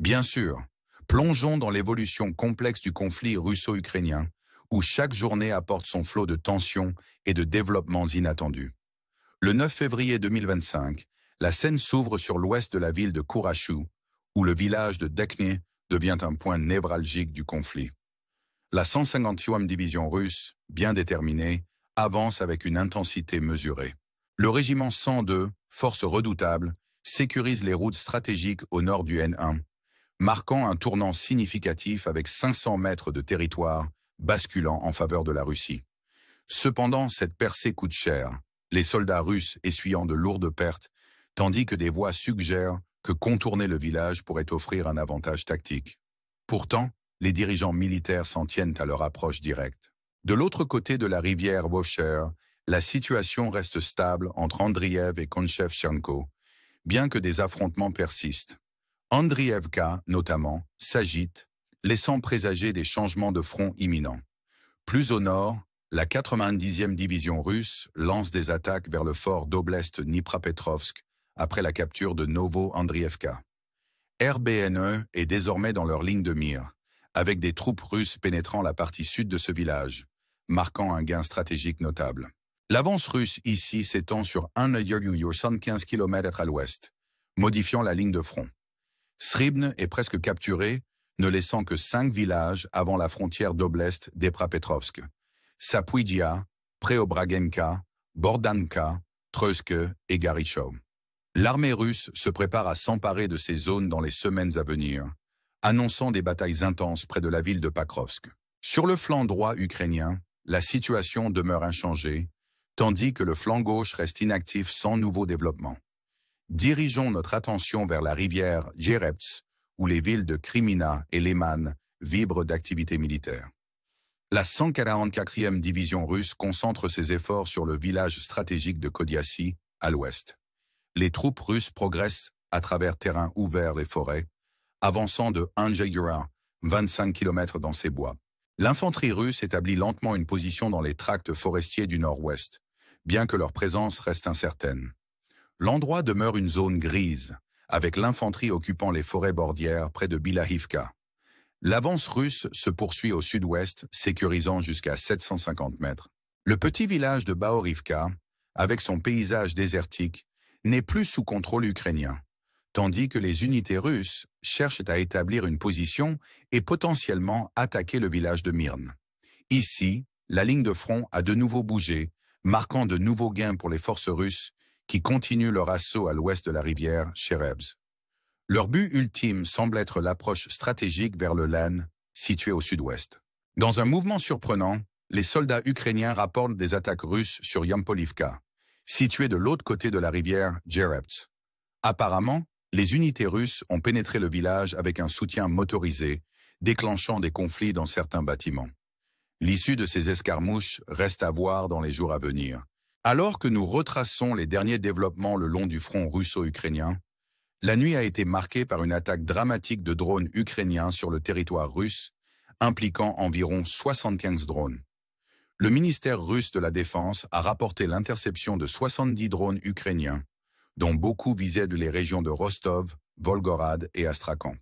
Bien sûr, plongeons dans l'évolution complexe du conflit russo-ukrainien, où chaque journée apporte son flot de tensions et de développements inattendus. Le 9 février 2025, la scène s'ouvre sur l'ouest de la ville de Kurashu, où le village de Dekhny devient un point névralgique du conflit. La 150e division russe, bien déterminée, avance avec une intensité mesurée. Le régiment 102, force redoutable, sécurise les routes stratégiques au nord du N1, marquant un tournant significatif avec 500 mètres de territoire basculant en faveur de la Russie. Cependant, cette percée coûte cher, les soldats russes essuyant de lourdes pertes, tandis que des voix suggèrent que contourner le village pourrait offrir un avantage tactique. Pourtant, les dirigeants militaires s'en tiennent à leur approche directe. De l'autre côté de la rivière Vovcher, la situation reste stable entre Andriïev et Konchevchenko, bien que des affrontements persistent. Andriïevka, notamment, s'agite, laissant présager des changements de front imminents. Plus au nord, la 90e division russe lance des attaques vers le fort d'Oblest-Dnipropetrovsk après la capture de Novo-Andriïevka. RBNE est désormais dans leur ligne de mire, avec des troupes russes pénétrant la partie sud de ce village, marquant un gain stratégique notable. L'avance russe ici s'étend sur 1,75 km à l'ouest, modifiant la ligne de front. Sribne est presque capturé, ne laissant que 5 villages avant la frontière d'Oblest-Dnipropetrovsk. Sapouidia, Preobragenka, Bordanka, Treuske et Garichov. L'armée russe se prépare à s'emparer de ces zones dans les semaines à venir, annonçant des batailles intenses près de la ville de Pakrovsk. Sur le flanc droit ukrainien, la situation demeure inchangée, tandis que le flanc gauche reste inactif sans nouveau développement. Dirigeons notre attention vers la rivière Djereps, où les villes de Krimina et Leman vibrent d'activités militaires. La 144e division russe concentre ses efforts sur le village stratégique de Kodiassy, à l'ouest. Les troupes russes progressent à travers terrains ouverts et forêts, avançant de Anjayura, 25 km dans ces bois. L'infanterie russe établit lentement une position dans les tracts forestiers du nord-ouest, bien que leur présence reste incertaine. L'endroit demeure une zone grise, avec l'infanterie occupant les forêts bordières près de Bilahivka. L'avance russe se poursuit au sud-ouest, sécurisant jusqu'à 750 mètres. Le petit village de Baorivka, avec son paysage désertique, n'est plus sous contrôle ukrainien, tandis que les unités russes cherchent à établir une position et potentiellement attaquer le village de Myrne. Ici, la ligne de front a de nouveau bougé, marquant de nouveaux gains pour les forces russes qui continuent leur assaut à l'ouest de la rivière Cherebs. Leur but ultime semble être l'approche stratégique vers le Lan, situé au sud-ouest. Dans un mouvement surprenant, les soldats ukrainiens rapportent des attaques russes sur Yampolivka, situé de l'autre côté de la rivière Djereps. Apparemment, les unités russes ont pénétré le village avec un soutien motorisé, déclenchant des conflits dans certains bâtiments. L'issue de ces escarmouches reste à voir dans les jours à venir. Alors que nous retraçons les derniers développements le long du front russo-ukrainien, la nuit a été marquée par une attaque dramatique de drones ukrainiens sur le territoire russe, impliquant environ 75 drones. Le ministère russe de la Défense a rapporté l'interception de 70 drones ukrainiens, dont beaucoup visaient les régions de Rostov, Volgorad et Astrakhan.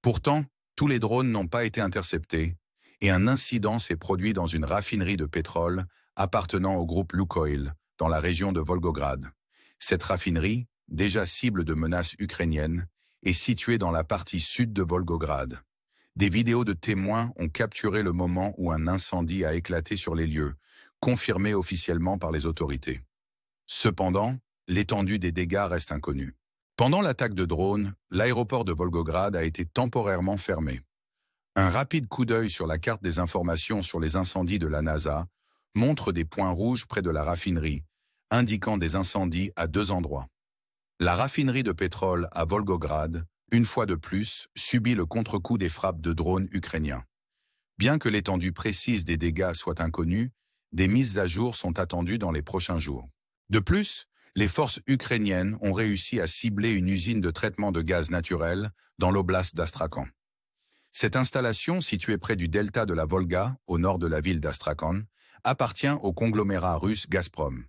Pourtant, tous les drones n'ont pas été interceptés, et un incident s'est produit dans une raffinerie de pétrole appartenant au groupe Lukoil, dans la région de Volgograd. Cette raffinerie, déjà cible de menaces ukrainiennes, est située dans la partie sud de Volgograd. Des vidéos de témoins ont capturé le moment où un incendie a éclaté sur les lieux, confirmé officiellement par les autorités. Cependant, l'étendue des dégâts reste inconnue. Pendant l'attaque de drones, l'aéroport de Volgograd a été temporairement fermé. Un rapide coup d'œil sur la carte des informations sur les incendies de la NASA montre des points rouges près de la raffinerie, indiquant des incendies à 2 endroits. La raffinerie de pétrole à Volgograd, une fois de plus, subit le contre-coup des frappes de drones ukrainiens. Bien que l'étendue précise des dégâts soit inconnue, des mises à jour sont attendues dans les prochains jours. De plus, les forces ukrainiennes ont réussi à cibler une usine de traitement de gaz naturel dans l'oblast d'Astrakhan. Cette installation, située près du delta de la Volga, au nord de la ville d'Astrakhan, appartient au conglomérat russe Gazprom.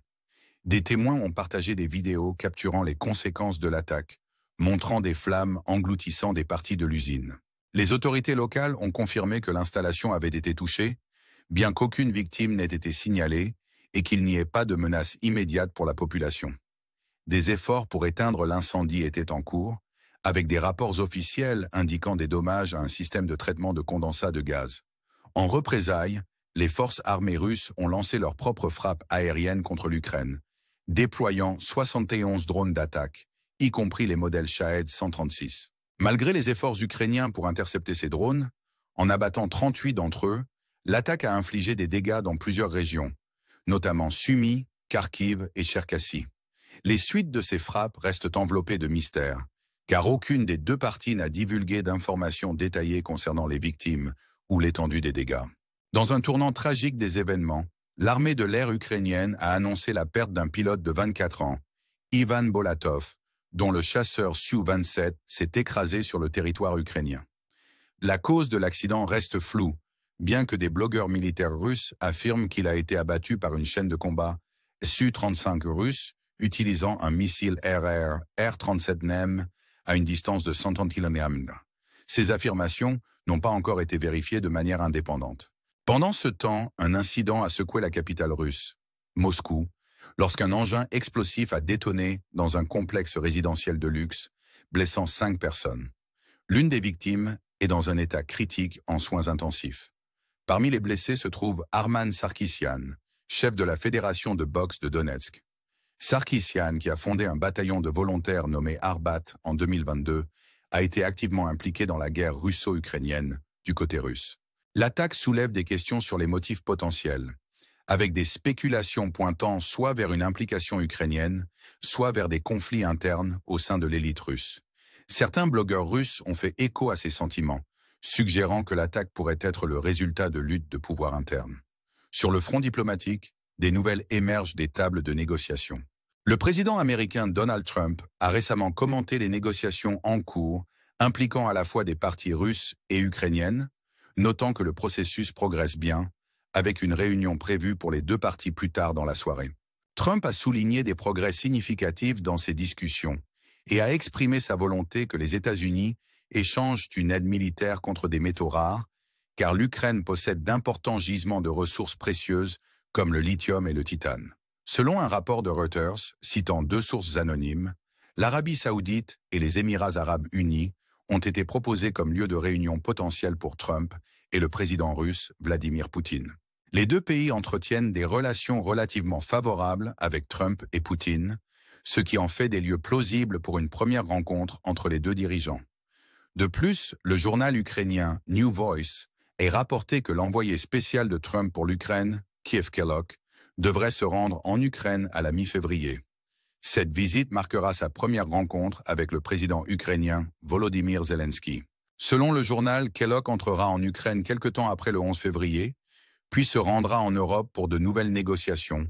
Des témoins ont partagé des vidéos capturant les conséquences de l'attaque, montrant des flammes engloutissant des parties de l'usine. Les autorités locales ont confirmé que l'installation avait été touchée, bien qu'aucune victime n'ait été signalée et qu'il n'y ait pas de menace immédiate pour la population. Des efforts pour éteindre l'incendie étaient en cours, avec des rapports officiels indiquant des dommages à un système de traitement de condensat de gaz. En représailles, les forces armées russes ont lancé leurs propres frappes aériennes contre l'Ukraine, déployant 71 drones d'attaque, y compris les modèles Shahed 136. Malgré les efforts ukrainiens pour intercepter ces drones, en abattant 38 d'entre eux, l'attaque a infligé des dégâts dans plusieurs régions, notamment Sumy, Kharkiv et Cherkassy. Les suites de ces frappes restent enveloppées de mystère, car aucune des deux parties n'a divulgué d'informations détaillées concernant les victimes ou l'étendue des dégâts. Dans un tournant tragique des événements, l'armée de l'air ukrainienne a annoncé la perte d'un pilote de 24 ans, Ivan Bolatov, dont le chasseur Su-27 s'est écrasé sur le territoire ukrainien. La cause de l'accident reste floue, bien que des blogueurs militaires russes affirment qu'il a été abattu par une chaîne de combat Su-35 russe utilisant un missile RR-37 NEM à une distance de 130 km. Ces affirmations n'ont pas encore été vérifiées de manière indépendante. Pendant ce temps, un incident a secoué la capitale russe, Moscou, lorsqu'un engin explosif a détonné dans un complexe résidentiel de luxe, blessant 5 personnes. L'une des victimes est dans un état critique en soins intensifs. Parmi les blessés se trouve Arman Sarkissian, chef de la fédération de boxe de Donetsk. Sarkissian, qui a fondé un bataillon de volontaires nommé Arbat en 2022, a été activement impliqué dans la guerre russo-ukrainienne du côté russe. L'attaque soulève des questions sur les motifs potentiels, avec des spéculations pointant soit vers une implication ukrainienne, soit vers des conflits internes au sein de l'élite russe. Certains blogueurs russes ont fait écho à ces sentiments, suggérant que l'attaque pourrait être le résultat de luttes de pouvoir internes. Sur le front diplomatique, des nouvelles émergent des tables de négociation. Le président américain Donald Trump a récemment commenté les négociations en cours impliquant à la fois des parties russes et ukrainiennes, notant que le processus progresse bien, avec une réunion prévue pour les deux parties plus tard dans la soirée. Trump a souligné des progrès significatifs dans ces discussions et a exprimé sa volonté que les États-Unis échangent une aide militaire contre des métaux rares, car l'Ukraine possède d'importants gisements de ressources précieuses comme le lithium et le titane. Selon un rapport de Reuters, citant 2 sources anonymes, l'Arabie saoudite et les Émirats arabes unis ont été proposés comme lieu de réunion potentiel pour Trump et le président russe Vladimir Poutine. Les deux pays entretiennent des relations relativement favorables avec Trump et Poutine, ce qui en fait des lieux plausibles pour une première rencontre entre les deux dirigeants. De plus, le journal ukrainien New Voice a rapporté que l'envoyé spécial de Trump pour l'Ukraine, Keith Kellogg, devrait se rendre en Ukraine à la mi-février. Cette visite marquera sa première rencontre avec le président ukrainien Volodymyr Zelensky. Selon le journal, Kellogg entrera en Ukraine quelque temps après le 11 février, puis se rendra en Europe pour de nouvelles négociations,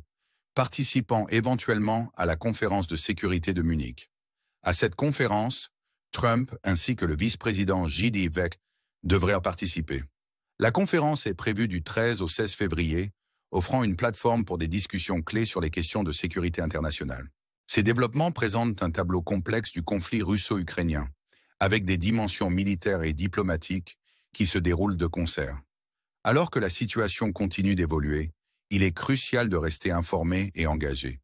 participant éventuellement à la conférence de sécurité de Munich. À cette conférence, Trump ainsi que le vice-président J.D. Vance devraient participer. La conférence est prévue du 13 au 16 février, offrant une plateforme pour des discussions clés sur les questions de sécurité internationale. Ces développements présentent un tableau complexe du conflit russo-ukrainien, avec des dimensions militaires et diplomatiques qui se déroulent de concert. Alors que la situation continue d'évoluer, il est crucial de rester informé et engagé.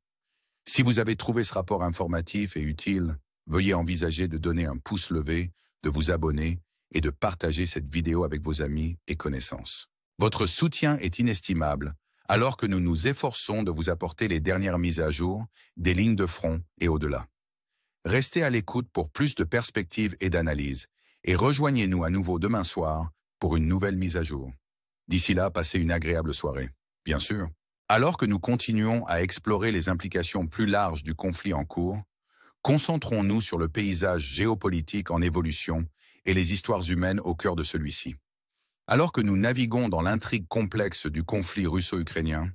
Si vous avez trouvé ce rapport informatif et utile, veuillez envisager de donner un pouce levé, de vous abonner et de partager cette vidéo avec vos amis et connaissances. Votre soutien est inestimable, alors que nous nous efforçons de vous apporter les dernières mises à jour, des lignes de front et au-delà. Restez à l'écoute pour plus de perspectives et d'analyses, et rejoignez-nous à nouveau demain soir pour une nouvelle mise à jour. D'ici là, passez une agréable soirée. Bien sûr. Alors que nous continuons à explorer les implications plus larges du conflit en cours, concentrons-nous sur le paysage géopolitique en évolution et les histoires humaines au cœur de celui-ci. Alors que nous naviguons dans l'intrigue complexe du conflit russo-ukrainien,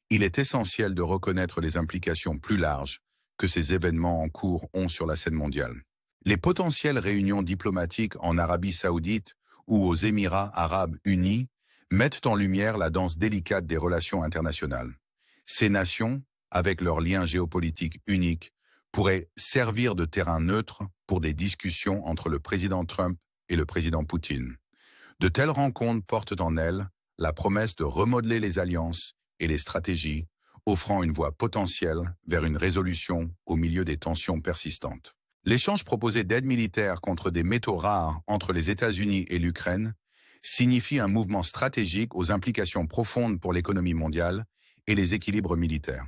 il est essentiel de reconnaître les implications plus larges que ces événements en cours ont sur la scène mondiale. Les potentielles réunions diplomatiques en Arabie saoudite ou aux Émirats arabes unis mettent en lumière la danse délicate des relations internationales. Ces nations, avec leurs liens géopolitiques uniques, pourrait servir de terrain neutre pour des discussions entre le président Trump et le président Poutine. De telles rencontres portent en elles la promesse de remodeler les alliances et les stratégies, offrant une voie potentielle vers une résolution au milieu des tensions persistantes. L'échange proposé d'aide militaire contre des métaux rares entre les États-Unis et l'Ukraine signifie un mouvement stratégique aux implications profondes pour l'économie mondiale et les équilibres militaires.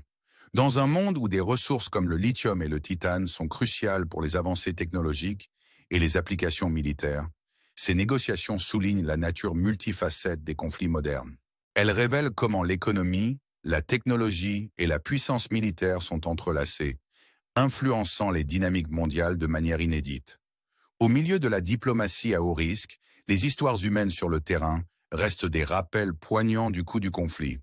Dans un monde où des ressources comme le lithium et le titane sont cruciales pour les avancées technologiques et les applications militaires, ces négociations soulignent la nature multifacette des conflits modernes. Elles révèlent comment l'économie, la technologie et la puissance militaire sont entrelacées, influençant les dynamiques mondiales de manière inédite. Au milieu de la diplomatie à haut risque, les histoires humaines sur le terrain restent des rappels poignants du coût du conflit.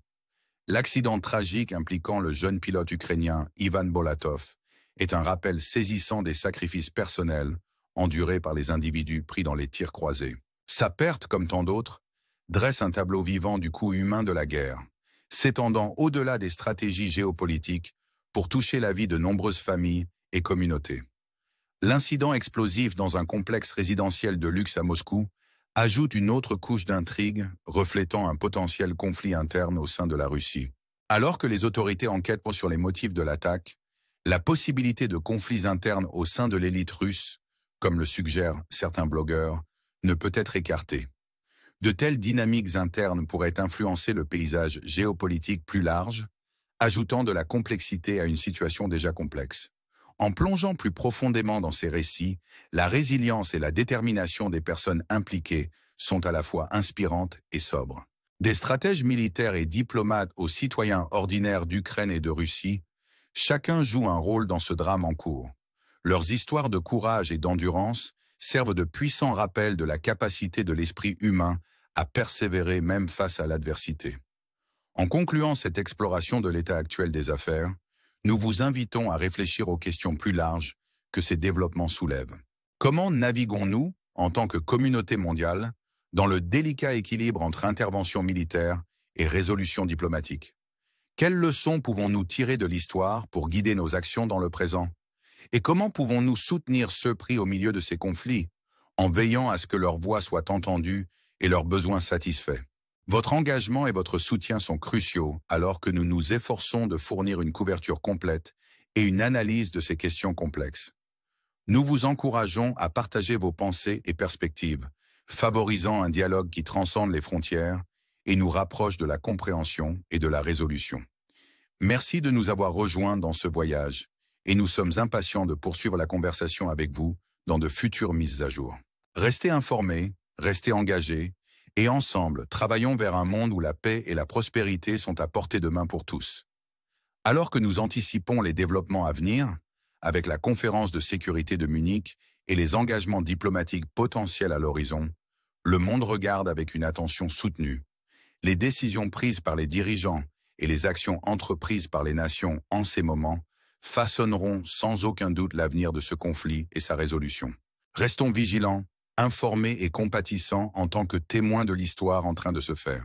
L'accident tragique impliquant le jeune pilote ukrainien Ivan Bolatov est un rappel saisissant des sacrifices personnels endurés par les individus pris dans les tirs croisés. Sa perte, comme tant d'autres, dresse un tableau vivant du coût humain de la guerre, s'étendant au-delà des stratégies géopolitiques pour toucher la vie de nombreuses familles et communautés. L'incident explosif dans un complexe résidentiel de luxe à Moscou ajoute une autre couche d'intrigue reflétant un potentiel conflit interne au sein de la Russie. Alors que les autorités enquêtent sur les motifs de l'attaque, la possibilité de conflits internes au sein de l'élite russe, comme le suggèrent certains blogueurs, ne peut être écartée. De telles dynamiques internes pourraient influencer le paysage géopolitique plus large, ajoutant de la complexité à une situation déjà complexe. En plongeant plus profondément dans ces récits, la résilience et la détermination des personnes impliquées sont à la fois inspirantes et sobres. Des stratèges militaires et diplomates aux citoyens ordinaires d'Ukraine et de Russie, chacun joue un rôle dans ce drame en cours. Leurs histoires de courage et d'endurance servent de puissants rappels de la capacité de l'esprit humain à persévérer même face à l'adversité. En concluant cette exploration de l'état actuel des affaires, nous vous invitons à réfléchir aux questions plus larges que ces développements soulèvent. Comment naviguons-nous, en tant que communauté mondiale, dans le délicat équilibre entre intervention militaire et résolution diplomatique? Quelles leçons pouvons-nous tirer de l'histoire pour guider nos actions dans le présent? Et comment pouvons-nous soutenir ceux pris au milieu de ces conflits, en veillant à ce que leur voix soit entendue et leurs besoins satisfaits? Votre engagement et votre soutien sont cruciaux alors que nous nous efforçons de fournir une couverture complète et une analyse de ces questions complexes. Nous vous encourageons à partager vos pensées et perspectives, favorisant un dialogue qui transcende les frontières et nous rapproche de la compréhension et de la résolution. Merci de nous avoir rejoints dans ce voyage et nous sommes impatients de poursuivre la conversation avec vous dans de futures mises à jour. Restez informés, restez engagés, et ensemble, travaillons vers un monde où la paix et la prospérité sont à portée de main pour tous. Alors que nous anticipons les développements à venir, avec la conférence de sécurité de Munich et les engagements diplomatiques potentiels à l'horizon, le monde regarde avec une attention soutenue. Les décisions prises par les dirigeants et les actions entreprises par les nations en ces moments façonneront sans aucun doute l'avenir de ce conflit et sa résolution. Restons vigilants, informés et compatissants en tant que témoins de l'histoire en train de se faire.